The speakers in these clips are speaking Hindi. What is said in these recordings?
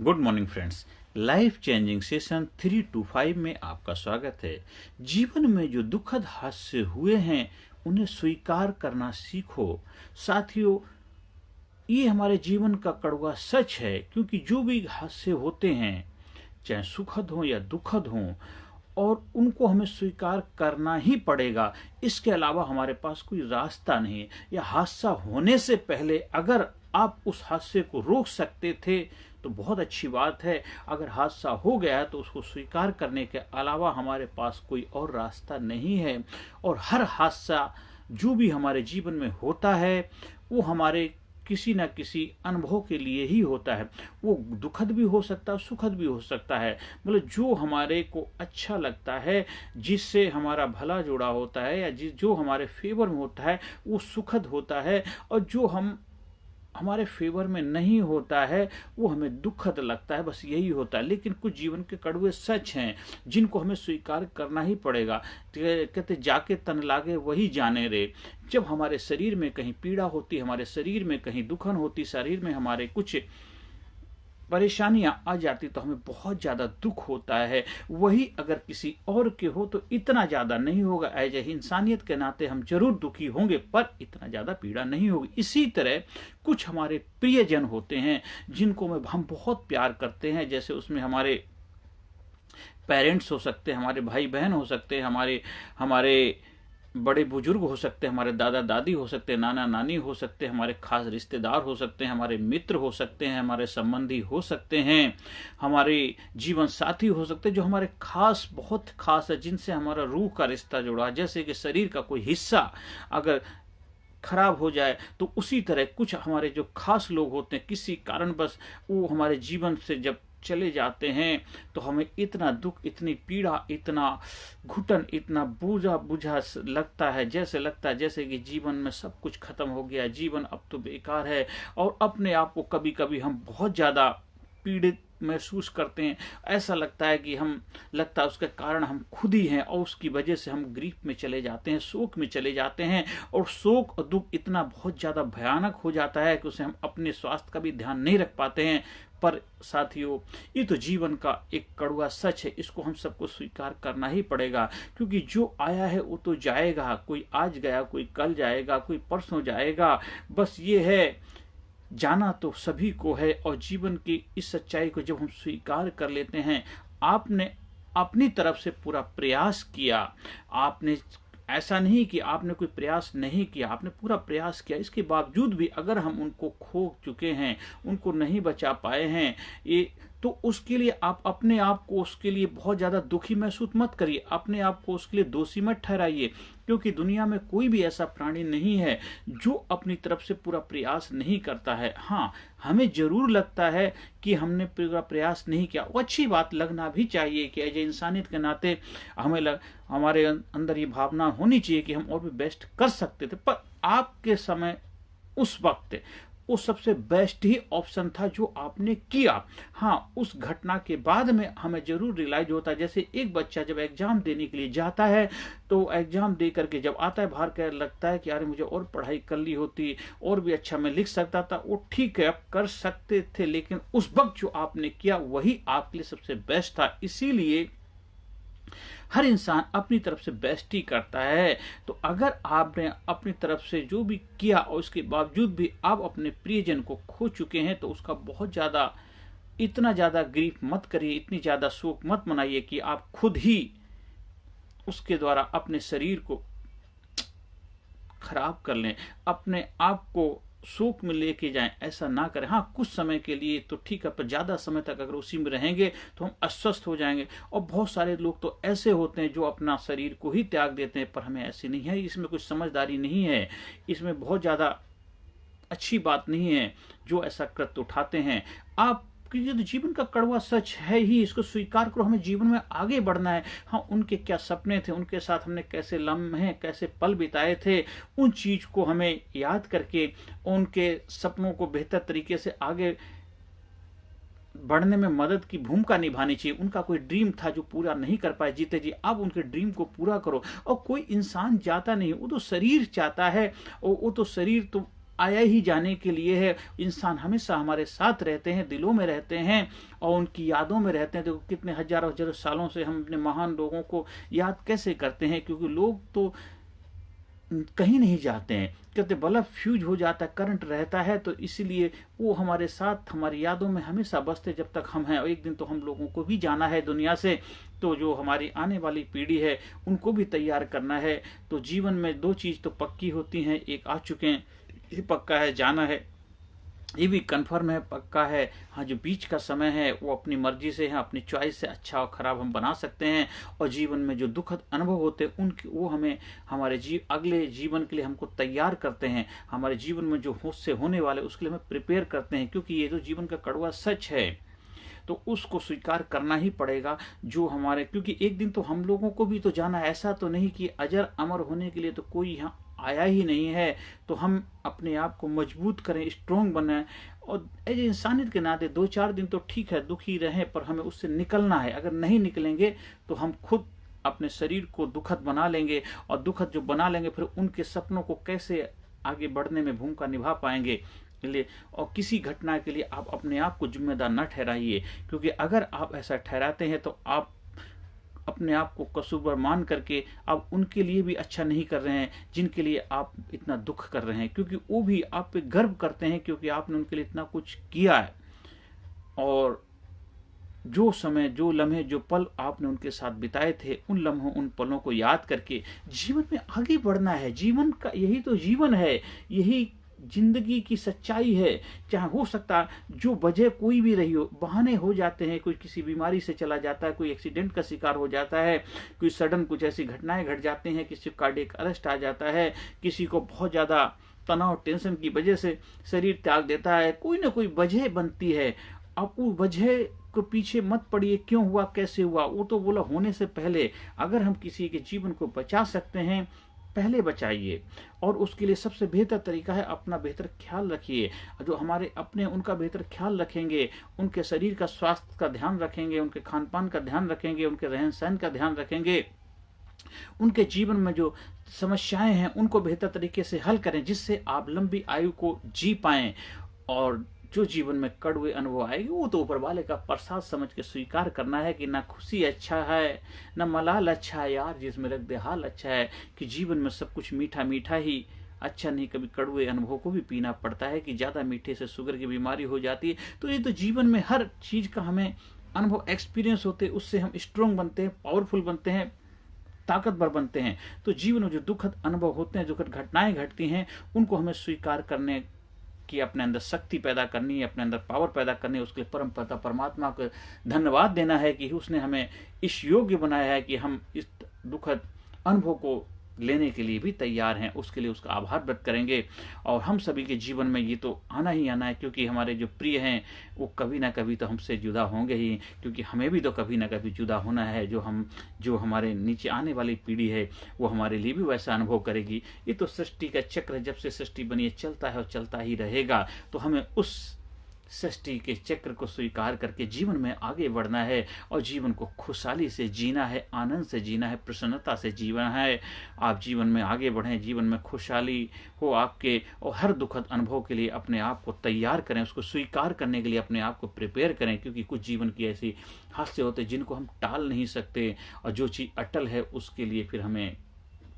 Good morning friends. Life changing session 325 में आपका स्वागत है। जीवन में जो दुखद हादसे हुए हैं उन्हें स्वीकार करना सीखो। साथियों, ये हमारे जीवन का कड़वा सच है, क्योंकि जो भी हादसे होते हैं, चाहे सुखद हो या दुखद हो, और उनको हमें स्वीकार करना ही पड़ेगा। इसके अलावा हमारे पास कोई रास्ता नहीं है। या हादसा होने से पहले अगर आप उस हादसे को रोक सकते थे तो बहुत अच्छी बात है। अगर हादसा हो गया है तो उसको स्वीकार करने के अलावा हमारे पास कोई और रास्ता नहीं है। और हर हादसा जो भी हमारे जीवन में होता है वो हमारे किसी न किसी अनुभव के लिए ही होता है। वो दुखद भी हो सकता है, सुखद भी हो सकता है। मतलब जो हमारे को अच्छा लगता है, जिससे हमारा भला जुड़ा होता है, या जो हमारे फेवर में होता है वो सुखद होता है, और जो हमारे फेवर में नहीं होता है वो हमें दुखद लगता है। बस यही होता है। लेकिन कुछ जीवन के कड़वे सच हैं जिनको हमें स्वीकार करना ही पड़ेगा। कहते जाके तन लागे वही जाने रे। जब हमारे शरीर में कहीं पीड़ा होती, हमारे शरीर में कहीं दुखन होती, शरीर में हमारे कुछ परेशानियां आ जाती तो हमें बहुत ज्यादा दुख होता है। वही अगर किसी और के हो तो इतना ज्यादा नहीं होगा। एज ए इंसानियत के नाते हम जरूर दुखी होंगे, पर इतना ज्यादा पीड़ा नहीं होगी। इसी तरह कुछ हमारे प्रियजन होते हैं जिनको हम बहुत प्यार करते हैं। जैसे उसमें हमारे पेरेंट्स हो सकते हैं, हमारे भाई बहन हो सकते हैं, हमारे बड़े बुजुर्ग हो सकते हैं, हमारे दादा दादी हो सकते हैं, नाना नानी हो सकते हैं, हमारे खास रिश्तेदार हो सकते हैं, हमारे मित्र हो सकते हैं, हमारे संबंधी हो सकते हैं, हमारे जीवन साथी हो सकते हैं जो हमारे खास, बहुत खास है, जिनसे हमारा रूह का रिश्ता जुड़ा है। जैसे कि शरीर का कोई हिस्सा अगर खराब हो जाए तो उसी तरह कुछ हमारे जो खास लोग होते हैं, किसी कारणवश वो हमारे जीवन से जब चले जाते हैं तो हमें इतना दुख, इतनी पीड़ा, इतना घुटन, इतना बुझा बुझा लगता है। जैसे लगता है जैसे कि जीवन में सब कुछ खत्म हो गया, जीवन अब तो बेकार है। और अपने आप को कभी कभी हम बहुत ज्यादा पीड़ित महसूस करते हैं। ऐसा लगता है कि लगता है उसके कारण हम खुद ही हैं, और उसकी वजह से हम ग्रीफ में चले जाते हैं, शोक में चले जाते हैं। और शोक और दुख इतना बहुत ज्यादा भयानक हो जाता है कि उसे हम अपने स्वास्थ्य का भी ध्यान नहीं रख पाते हैं। पर साथियों, ये तो जीवन का एक कड़वा सच है। इसको हम सबको स्वीकार करना ही पड़ेगा, क्योंकि जो आया है वो तो जाएगा। कोई आज गया, कोई कल जाएगा, कोई परसों जाएगा। बस ये है, जाना तो सभी को है। और जीवन की इस सच्चाई को जब हम स्वीकार कर लेते हैं, आपने अपनी तरफ से पूरा प्रयास किया, आपने ऐसा नहीं कि आपने कोई प्रयास नहीं किया, आपने पूरा प्रयास किया। इसके बावजूद भी अगर हम उनको खो चुके हैं, उनको नहीं बचा पाए हैं, ये तो उसके लिए आप अपने आप को उसके लिए बहुत ज्यादा दुखी महसूस मत करिए, अपने आप को उसके लिए दोषी मत ठहराइए। क्योंकि दुनिया में कोई भी ऐसा प्राणी नहीं है जो अपनी तरफ से पूरा प्रयास नहीं करता है। हाँ, हमें जरूर लगता है कि हमने पूरा प्रयास नहीं किया। वो अच्छी बात, लगना भी चाहिए कि एज ए इंसानियत के नाते हमारे अंदर ये भावना होनी चाहिए कि हम और भी बेस्ट कर सकते थे। पर आपके समय उस वक्त वो सबसे बेस्ट ही ऑप्शन था जो आपने किया। हाँ, उस घटना के बाद में हमें जरूर रियलाइज होता है। जैसे एक बच्चा जब एग्जाम देने के लिए जाता है तो एग्जाम दे करके जब आता है बाहर, कर लगता है कि यार मुझे और पढ़ाई कर ली होती, और भी अच्छा मैं लिख सकता था। वो ठीक है, आप कर सकते थे, लेकिन उस वक्त जो आपने किया वही आपके लिए सबसे बेस्ट था। इसीलिए हर इंसान अपनी तरफ से बेस्ट ही करता है। तो अगर आपने अपनी तरफ से जो भी किया और उसके बावजूद भी आप अपने प्रियजन को खो चुके हैं, तो उसका बहुत ज्यादा, इतना ज्यादा ग्रीफ मत करिए, इतनी ज्यादा शोक मत मनाइए कि आप खुद ही उसके द्वारा अपने शरीर को खराब कर लें, अपने आप को शोक में लेके जाएं। ऐसा ना करें। हाँ, कुछ समय के लिए तो ठीक है, पर ज्यादा समय तक अगर उसी में रहेंगे तो हम अस्वस्थ हो जाएंगे। और बहुत सारे लोग तो ऐसे होते हैं जो अपना शरीर को ही त्याग देते हैं, पर हमें ऐसे नहीं है। इसमें कुछ समझदारी नहीं है, इसमें बहुत ज्यादा अच्छी बात नहीं है जो ऐसा कृत्य उठाते हैं। आप ये तो जीवन का कड़वा सच है ही, इसको स्वीकार करो। हमें जीवन में आगे बढ़ना है। हाँ, उनके क्या सपने थे, उनके साथ हमने कैसे लम्हे, कैसे पल बिताए थे, उन चीज को हमें याद करके उनके सपनों को बेहतर तरीके से आगे बढ़ने में मदद की भूमिका निभानी चाहिए। उनका कोई ड्रीम था जो पूरा नहीं कर पाए जीते जी, अब उनके ड्रीम को पूरा करो। और कोई इंसान जाता नहीं, वो तो शरीर चाहता है, और वो तो शरीर तो आया ही जाने के लिए है। इंसान हमेशा हमारे साथ रहते हैं, दिलों में रहते हैं और उनकी यादों में रहते हैं। देखो कितने हजारों हजारों सालों से हम अपने महान लोगों को याद कैसे करते हैं, क्योंकि लोग तो कहीं नहीं जाते हैं। कहते बल्ब फ्यूज हो जाता है, करंट रहता है, तो इसीलिए वो हमारे साथ हमारी यादों में हमेशा बसते जब तक हम हैं। और एक दिन तो हम लोगों को भी जाना है दुनिया से, तो जो हमारी आने वाली पीढ़ी है उनको भी तैयार करना है। तो जीवन में दो चीज तो पक्की होती हैं, एक आ चुके हैं, ये पक्का है, जाना है, ये भी कंफर्म है, पक्का है। हाँ, जो बीच का समय है वो अपनी मर्जी से है, अपनी चॉइस से अच्छा और खराब हम बना सकते हैं। और जीवन में जो दुखद अनुभव होते हैं उनके वो हमें हमारे अगले जीवन के लिए हमको तैयार करते हैं। हमारे जीवन में जो से होने वाले उसके लिए हमें प्रिपेयर करते हैं, क्योंकि ये जो जीवन का कड़वा सच है तो उसको स्वीकार करना ही पड़ेगा। जो हमारे, क्योंकि एक दिन तो हम लोगों को भी तो जाना, ऐसा तो नहीं कि अजर अमर होने के लिए तो कोई यहाँ आया ही नहीं है। तो हम अपने आप को मजबूत करें, स्ट्रोंग बनाएं और एज इंसानियत के नाते 2-4 दिन तो ठीक है दुखी रहें, पर हमें उससे निकलना है। अगर नहीं निकलेंगे तो हम खुद अपने शरीर को दुखद बना लेंगे, और दुखद जो बना लेंगे फिर उनके सपनों को कैसे आगे बढ़ने में भूमिका निभा पाएंगे। लिए और किसी घटना के लिए आप अपने आप को जिम्मेदार न ठहराइए, क्योंकि अगर आप ऐसा ठहराते हैं तो आप अपने आप को कसूरवार मान करके आप उनके लिए भी अच्छा नहीं कर रहे हैं जिनके लिए आप इतना दुख कर रहे हैं, क्योंकि वो भी आप पे गर्व करते हैं क्योंकि आपने उनके लिए इतना कुछ किया है। और जो समय, जो लम्हे, जो पल आपने उनके साथ बिताए थे, उन लम्हों, उन पलों को याद करके जीवन में आगे बढ़ना है। जीवन का यही तो जीवन है, यही जिंदगी की सच्चाई है। चाहे हो सकता जो वजह कोई भी रही हो, बहाने हो जाते हैं, कोई किसी बीमारी से चला जाता है, कोई एक्सीडेंट का शिकार हो जाता है, कोई सडन कुछ ऐसी घटनाएं घट जाती हैं, किसी को कार्डियक अरेस्ट आ जाता है, किसी को बहुत ज्यादा तनाव टेंशन की वजह से शरीर त्याग देता है। कोई ना कोई वजह बनती है। अब वो वजह को पीछे मत पड़िए, क्यों हुआ, कैसे हुआ, वो तो बोला होने से पहले। अगर हम किसी के जीवन को बचा सकते हैं पहले बचाइए, और उसके लिए सबसे बेहतर तरीका है अपना बेहतर ख्याल रखिए। जो हमारे अपने उनका बेहतर ख्याल रखेंगे, उनके शरीर का स्वास्थ्य का ध्यान रखेंगे, उनके खान पान का ध्यान रखेंगे, उनके रहन सहन का ध्यान रखेंगे, उनके जीवन में जो समस्याएं हैं उनको बेहतर तरीके से हल करें, जिससे आप लंबी आयु को जी पाएं। और जो जीवन में कड़वे अनुभव आएगी वो तो ऊपर वाले का प्रसाद समझ के स्वीकार करना है कि ना खुशी अच्छा है, ना मलाल अच्छा है, यार जिसमें रख दे हाल अच्छा है। कि जीवन में सब कुछ मीठा मीठा ही अच्छा नहीं, कभी कड़वे अनुभव को भी पीना पड़ता है, कि ज्यादा मीठे से शुगर की बीमारी हो जाती है। तो ये तो जीवन में हर चीज का हमें अनुभव, एक्सपीरियंस होते हैं, उससे हम स्ट्रोंग बनते हैं, पावरफुल बनते हैं, ताकतवर बनते हैं। तो जीवन में जो दुखद अनुभव होते हैं, दुखद घटनाएं घटती हैं, उनको हमें स्वीकार करने कि अपने अंदर शक्ति पैदा करनी है, अपने अंदर पावर पैदा करनी है। उसके लिए परम पिता परमात्मा को धन्यवाद देना है कि उसने हमें इस योग्य बनाया है कि हम इस दुखद अनुभव को लेने के लिए भी तैयार हैं। उसके लिए उसका आभार व्यक्त करेंगे। और हम सभी के जीवन में ये तो आना ही आना है, क्योंकि हमारे जो प्रिय हैं वो कभी ना कभी तो हमसे जुदा होंगे ही, क्योंकि हमें भी तो कभी ना कभी जुदा होना है। जो हमारे नीचे आने वाली पीढ़ी है वो हमारे लिए भी वैसा अनुभव करेगी। ये तो सृष्टि का चक्र, जब से सृष्टि बनी है चलता है और चलता ही रहेगा। तो हमें उस सृष्टि के चक्र को स्वीकार करके जीवन में आगे बढ़ना है, और जीवन को खुशहाली से जीना है, आनंद से जीना है, प्रसन्नता से जीवन है। आप जीवन में आगे बढ़ें, जीवन में खुशहाली हो आपके, और हर दुखद अनुभव के लिए अपने आप को तैयार करें, उसको स्वीकार करने के लिए अपने आप को प्रिपेयर करें। क्योंकि कुछ जीवन की ऐसी हादसे होते हैं जिनको हम टाल नहीं सकते, और जो चीज़ अटल है उसके लिए फिर हमें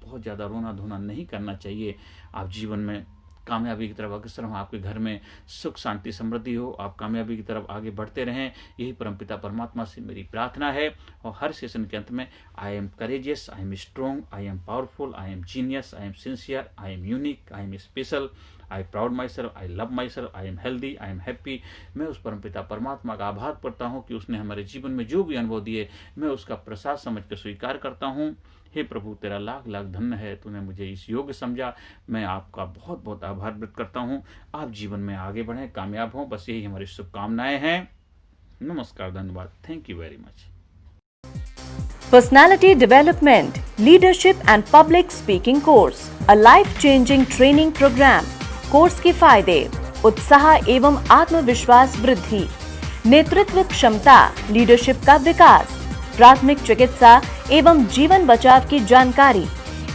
बहुत ज़्यादा रोना धोना नहीं करना चाहिए। आप जीवन में कामयाबी की तरफ अग्रसर हो, आपके घर में सुख शांति समृद्धि हो, आप कामयाबी की तरफ आगे बढ़ते रहें, यही परमपिता परमात्मा से मेरी प्रार्थना है। और हर सेशन के अंत में I am courageous, I am strong, I am powerful, I am genius, I am sincere, I am unique, I am special, I proud my self, I love my self, I am healthy, I am happy. मैं उस परमपिता परमात्मा का आभार करता हूँ कि उसने हमारे जीवन में जो भी अनुभव दिए मैं उसका प्रसाद समझ कर स्वीकार करता हूँ। हे प्रभु, तेरा लाख लाख धन्य है, तूने मुझे इस योग्य समझा। मैं आपका बहुत बहुत आभार व्यक्त करता हूँ। आप जीवन में आगे बढ़ें, कामयाब हों, बस यही हमारी शुभकामनाएं हैं। नमस्कार, धन्यवाद, thank you very much. Personality Development, Leadership and Public Speaking Course, a life-changing training program. Course के फायदे: उत्साह एवं आत्मविश्वास वृद्धि, नेतृत्व क्षमता, लीडरशिप का विकास, प्राथमिक चिकित्सा एवं जीवन बचाव की जानकारी,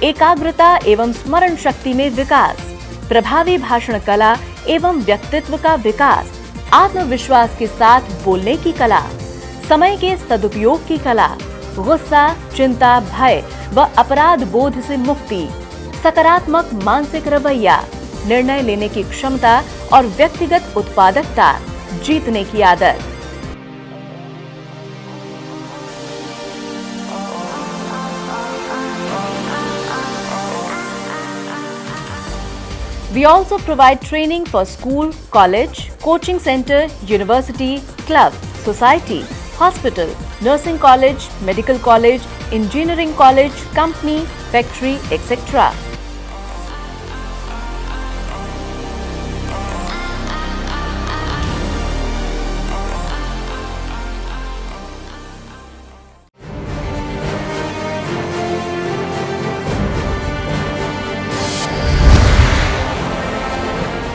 एकाग्रता एवं स्मरण शक्ति में विकास, प्रभावी भाषण कला एवं व्यक्तित्व का विकास, आत्मविश्वास के साथ बोलने की कला, समय के सदुपयोग की कला, गुस्सा, चिंता, भय व अपराध बोध से मुक्ति, सकारात्मक मानसिक रवैया, निर्णय लेने की क्षमता और व्यक्तिगत उत्पादकता, जीतने की आदत। We also provide training for school, college, coaching center, university, club, society, hospital, nursing college, medical college, engineering college, company, factory, etc.